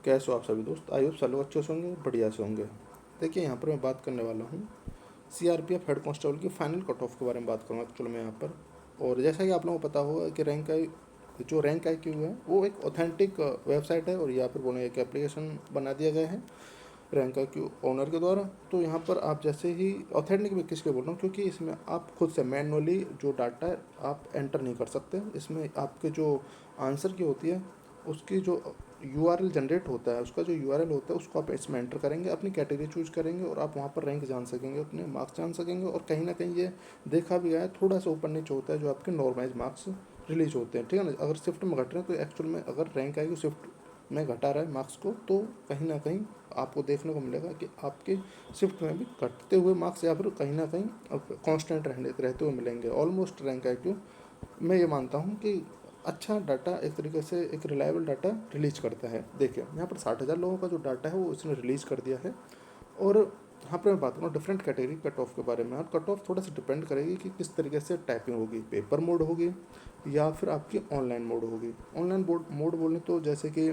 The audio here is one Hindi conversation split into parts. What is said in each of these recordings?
कैसे हो आप सभी दोस्त? आई होप सब लोग अच्छे से होंगे, बढ़िया से होंगे। देखिए यहाँ पर मैं बात करने वाला हूँ सीआरपीएफ हेड कांस्टेबल की फाइनल कट ऑफ के बारे में बात करूँगा एक्चुअल में यहाँ पर। और जैसा कि आप लोगों को पता होगा कि रैंक आई क्यू है वो एक ऑथेंटिक वेबसाइट है, और यहाँ पर बोले एक एप्लीकेशन बना दिया गया है रैंक आई क्यू ओनर के द्वारा। तो यहाँ पर आप जैसे ही ऑथेंटिक मैं किस लिए बोल रहा हूँ, क्योंकि इसमें आप खुद से मैनुअली जो डाटा है आप एंटर नहीं कर सकते। इसमें आपके जो आंसर की होती है उसकी जो यूआरएल जनरेट होता है, उसका जो यूआरएल होता है उसको आप इसमें एंटर करेंगे, अपनी कैटेगरी चूज करेंगे और आप वहाँ पर रैंक जान सकेंगे, अपने मार्क्स जान सकेंगे। और कहीं ना कहीं ये देखा भी गया है, थोड़ा सा ऊपर नीचे होता है जो आपके नॉर्मलाइज मार्क्स रिलीज होते हैं, ठीक है ना। अगर शिफ्ट में घट रहे हैं तो एक्चुअल में अगर रैंक आएगी शिफ्ट में घटा रहा है मार्क्स को, तो कहीं ना कहीं आपको देखने को मिलेगा कि आपके शिफ्ट में भी घटते हुए मार्क्स या फिर कहीं ना कहीं कांस्टेंट रहते हुए मिलेंगे। ऑलमोस्ट रैंक आई क्यू मैं ये मानता हूँ कि अच्छा डाटा, एक तरीके से एक रिलायबल डाटा रिलीज करता है। देखिए यहाँ पर 60,000 लोगों का जो डाटा है वो इसने रिलीज कर दिया है। और यहाँ पर मैं बात करूँ डिफरेंट कैटेगरी कट ऑफ के बारे में। और कट ऑफ थोड़ा सा डिपेंड करेगी कि किस तरीके से टाइपिंग होगी, पेपर मोड होगी या फिर आपकी ऑनलाइन मोड होगी। ऑनलाइन मोड बोलें तो जैसे कि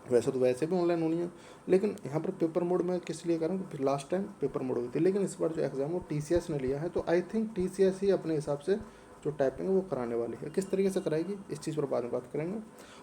वैसे भी ऑनलाइन होनी है, लेकिन यहाँ पर पेपर मोड में किस लिए करूँ, फिर लास्ट टाइम पेपर मोड हुई थी, लेकिन इस बार जो एग्ज़ाम वो टीसीएस ने लिया है। तो आई थिंक टीसीएस ही अपने हिसाब से जो टाइपिंग है वो कराने वाली है। किस तरीके से कराएगी इस चीज़ पर बाद में बात करेंगे।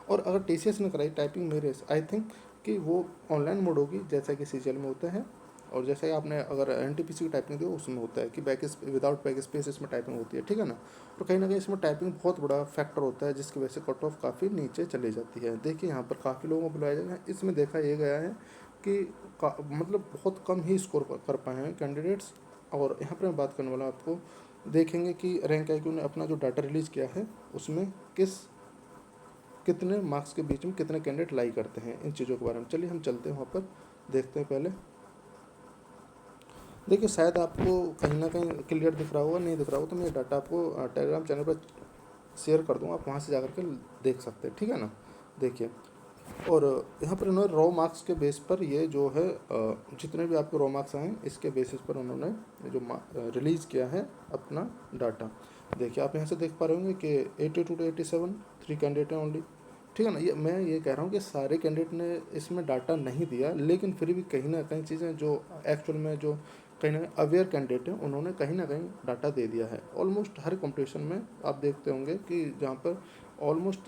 और अगर टीसीएस ने कराई टाइपिंग, मेरे आई थिंक कि वो ऑनलाइन मोड होगी जैसा कि सीजीएल में होता है। और जैसे ही आपने अगर एनटीपीसी की टाइपिंग दी उसमें होता है कि विदाउट बैक स्पेस इसमें टाइपिंग होती है, ठीक है ना। और कहीं ना कहीं इसमें टाइपिंग बहुत बड़ा फैक्टर होता है, जिसकी वजह से कट ऑफ काफ़ी नीचे चली जाती है। देखिए यहाँ पर काफ़ी लोगों को बुलाया जाएगा, इसमें देखा ये गया है कि मतलब बहुत कम ही स्कोर कर पाए हैं कैंडिडेट्स। और यहाँ पर मैं बात करने वाला हूँ आपको, देखेंगे कि रैंक आई क्यू ने अपना जो डाटा रिलीज़ किया है उसमें कितने मार्क्स के बीच में कितने कैंडिडेट लाई करते हैं, इन चीज़ों के बारे में। चलिए हम चलते हैं वहाँ पर, देखते हैं पहले। देखिए शायद आपको कहीं ना कहीं क्लियर दिख रहा होगा, नहीं दिख रहा होगा तो मैं डाटा आपको टेलीग्राम चैनल पर शेयर कर दूँगा, आप वहाँ से जाकर के देख सकते हैं, ठीक है ना। देखिए, और यहाँ पर उन्होंने रॉ मार्क्स के बेस पर ये जो है जितने भी आपके रॉ मार्क्स आए इसके बेसिस पर उन्होंने जो रिलीज़ किया है अपना डाटा। देखिए आप यहाँ से देख पा रहे होंगे कि 82 to 87 3 कैंडिडेट हैं ओनली, ठीक है ना। ये मैं ये कह रहा हूँ कि सारे कैंडिडेट ने इसमें डाटा नहीं दिया, लेकिन फिर भी कहीं ना कहीं चीज़ें जो एक्चुअल में जो कहीं ना कहीं अवेयर कैंडिडेट हैं उन्होंने कहीं ना कहीं डाटा दे दिया है। ऑलमोस्ट हर कंपटीशन में आप देखते होंगे कि जहाँ पर ऑलमोस्ट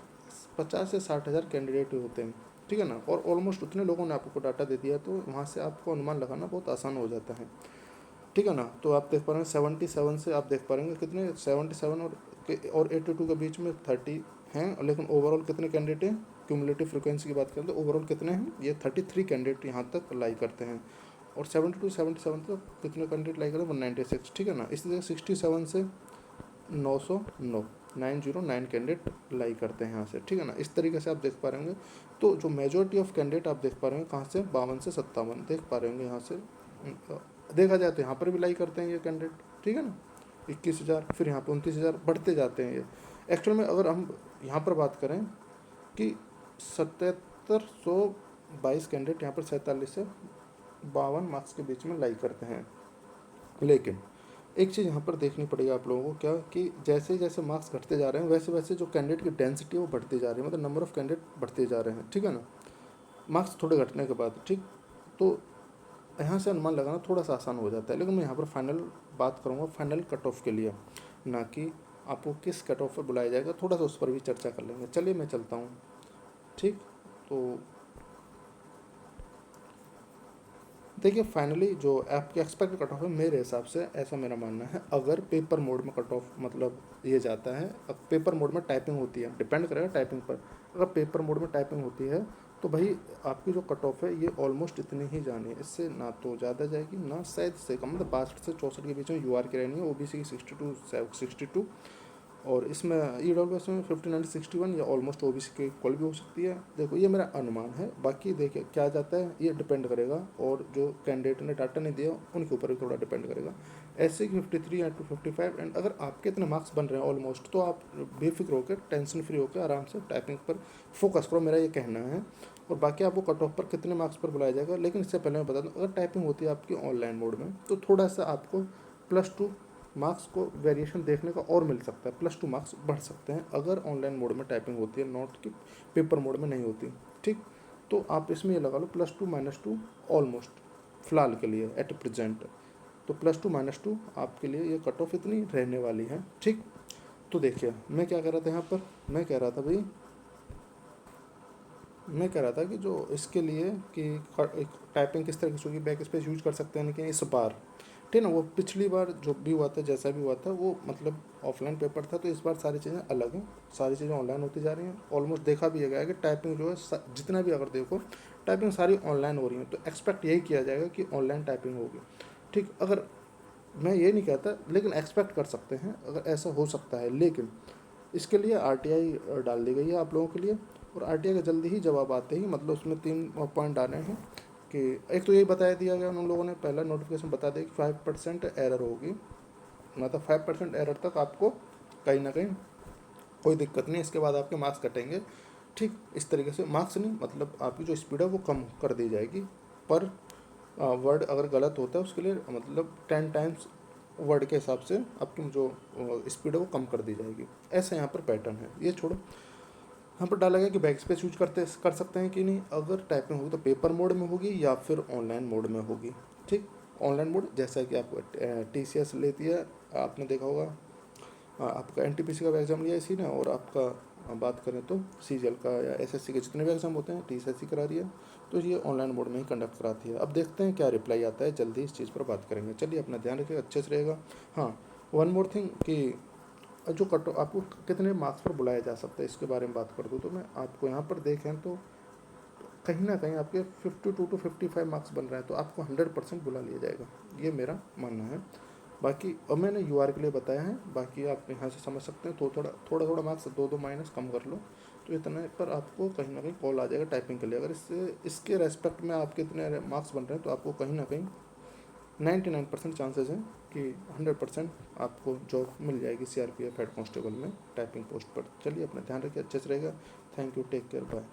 50 से 60,000 कैंडिडेट होते हैं, ठीक है ना। और ऑलमोस्ट उतने लोगों ने आपको डाटा दे दिया, तो वहाँ से आपको अनुमान लगाना बहुत आसान हो जाता है, ठीक है ना। तो आप देख पा रहे हैं 77 से आप देख पा रहे हैं कितने 77 और 82 के बीच में 30 हैं, लेकिन ओवरऑल कितने कैंडिडेट हैं, क्यूमुलेटिव फ्रीक्वेंसी की बात करें तो ओवरऑल कितने हैं, ये 33 कैंडिडेट यहाँ तक लाई करते हैं। और 72 77 तक कितने कैंडिडेट लाई करते हैं 196, ठीक है ना। इसी तरह 67 से 909 909 कैंडिडेट लाई करते हैं यहाँ से, ठीक है ना। इस तरीके से आप देख पा रहे होंगे। तो जो मेजोरिटी ऑफ कैंडिडेट आप देख पा रहे हैं कहाँ से, 52 से 57 देख पा रहे होंगे यहाँ से। देखा जाए तो यहाँ पर भी लाई करते हैं ये कैंडिडेट, ठीक है ना। 21,000, फिर यहाँ पर 29,000 बढ़ते जाते हैं ये। एक्चुअल में अगर हम यहाँ पर बात करें कि 7722 कैंडिडेट यहाँ पर 47 से 52 मार्क्स के बीच में लाई करते हैं। लेकिन एक चीज़ यहाँ पर देखनी पड़ेगी आप लोगों को, क्या कि जैसे जैसे मार्क्स घटते जा रहे हैं वैसे वैसे जो कैंडिडेट की डेंसिटी है वो बढ़ती जा रही है, मतलब नंबर ऑफ़ कैंडिडेट बढ़ते जा रहे हैं, ठीक है ना। मार्क्स थोड़े घटने के बाद, ठीक, तो यहाँ से अनुमान लगाना थोड़ा सा आसान हो जाता है। लेकिन मैं यहाँ पर फाइनल बात करूँगा फाइनल कट ऑफ के लिए, ना कि आपको किस कट ऑफ पर बुलाया जाएगा, थोड़ा सा उस पर भी चर्चा कर लेंगे। चलिए मैं चलता हूँ, ठीक। तो देखिए फाइनली जो आपके एक्सपेक्टेड कट ऑफ है मेरे हिसाब से, ऐसा मेरा मानना है, अगर पेपर मोड में कट ऑफ मतलब ये जाता है, अब पेपर मोड में टाइपिंग होती है, डिपेंड करेगा टाइपिंग पर। अगर पेपर मोड में टाइपिंग होती है तो भाई आपकी जो कट ऑफ है ये ऑलमोस्ट इतनी ही जानी है, इससे ना तो ज़्यादा जाएगी ना शायद से कम। मतलब 62 से 64 के बीच में यूआर की रहनी है, ओबीसी की 62 और इसमें ईडब्ल्यूएस में 59 61 या ऑलमोस्ट ओबीसी के इक्वल भी हो सकती है। देखो ये मेरा अनुमान है, बाकी देखिए क्या जाता है ये डिपेंड करेगा, और जो कैंडिडेट ने डाटा नहीं दिया उनके ऊपर भी थोड़ा डिपेंड करेगा। एससी की 53 या 255, एंड अगर आपके इतने मार्क्स बन रहे हैं ऑलमोस्ट, तो आप बेफिक्र होकर टेंशन फ्री होकर आराम से टाइपिंग पर फोकस करो, मेरा ये कहना है। और बाकी आपको कट ऑफ पर कितने मार्क्स पर बुलाया जाएगा, लेकिन इससे पहले मैं बता दूँ, अगर टाइपिंग होती है आपकी ऑनलाइन मोड में तो थोड़ा सा आपको +2 मार्क्स को वेरिएशन देखने का और मिल सकता है, +2 मार्क्स बढ़ सकते हैं अगर ऑनलाइन मोड में टाइपिंग होती है, नोट की पेपर मोड में नहीं होती, ठीक। तो आप इसमें ये लगा लो +2 -2 ऑलमोस्ट, फ़िलहाल के लिए एट प्रेजेंट। तो +2 - 2 आपके लिए ये कट ऑफ इतनी रहने वाली है, ठीक। तो देखिए मैं क्या कह रहा था यहाँ पर, मैं कह रहा था भाई, मैं कह रहा था कि जो इसके लिए कि टाइपिंग किस तरह की होगी, बैक स्पेस यूज कर सकते हैं लेकिन इस बार, ठीक ना, वो पिछली बार जो भी हुआ था जैसा भी हुआ था वो मतलब ऑफलाइन पेपर था, तो इस बार सारी चीज़ें अलग हैं, सारी चीज़ें ऑनलाइन होती जा रही हैं। ऑलमोस्ट देखा भी गया है कि टाइपिंग जो है जितना भी अगर देखो टाइपिंग सारी ऑनलाइन हो रही है, तो एक्सपेक्ट यही किया जाएगा कि ऑनलाइन टाइपिंग होगी, ठीक। अगर मैं ये नहीं कहता लेकिन एक्सपेक्ट कर सकते हैं अगर ऐसा हो सकता है, लेकिन इसके लिए आरटीआई डाल दी गई है आप लोगों के लिए, और आरटीआई का जल्दी ही जवाब आते ही, मतलब उसमें 3 पॉइंट डाले हैं कि एक तो यही बताया दिया गया उन लोगों ने, पहला नोटिफिकेशन बता दिया कि 5% एरर होगी, मतलब 5% एरर तक आपको कहीं ना कहीं कोई दिक्कत नहीं, इसके बाद आपके मार्क्स कटेंगे, ठीक। इस तरीके से मार्क्स नहीं, मतलब आपकी जो स्पीड है वो कम कर दी जाएगी, पर वर्ड अगर गलत होता है उसके लिए मतलब 10 टाइम्स वर्ड के हिसाब से आपकी जो स्पीड है वो कम कर दी जाएगी। ऐसा यहाँ पर पैटर्न है, ये छोड़ो। यहाँ पर डाला गया कि बैक स्पेस यूज कर सकते हैं कि नहीं, अगर टाइपिंग होगी तो पेपर मोड में होगी या फिर ऑनलाइन मोड में होगी, ठीक। ऑनलाइन मोड जैसा कि आपको TCS लेती है, आपने देखा होगा, आपका NTPC का एग्ज़ाम लिया इसी ने, और आपका बात करें तो CGL का या SSC के जितने भी एग्ज़ाम होते हैं TCS करा रही है, तो ये ऑनलाइन मोड में ही कंडक्ट कराती है। अब देखते हैं क्या रिप्लाई आता है, जल्दी इस चीज़ पर बात करेंगे। चलिए अपना ध्यान रखिएगा, अच्छे से रहेगा। हाँ, वन मोर थिंग कि जो कट आपको कितने मार्क्स पर बुलाया जा सकता है इसके बारे में बात कर दूँ, तो मैं आपको यहाँ पर देखें तो कहीं ना कहीं आपके 52 to 55 मार्क्स बन रहा है, तो आपको 100% बुला लिया जाएगा, ये मेरा मानना है। बाकी अब मैंने UR के लिए बताया है, बाकी आप यहाँ से समझ सकते हैं, तो थोड़ा मार्क्स 2-2 माइनस कम कर लो, तो इतने पर आपको कहीं ना कहीं कॉल आ जाएगा टाइपिंग के लिए। अगर इसके रेस्पेक्ट में आपके इतने मार्क्स बन रहे हैं तो आपको कहीं ना कहीं 99% चांसेस हैं कि 100% आपको जॉब मिल जाएगी CRPF हेड कांस्टेबल में टाइपिंग पोस्ट पर। चलिए अपना ध्यान रखिए, अच्छे से रहेगा। Thank you, take care, bye.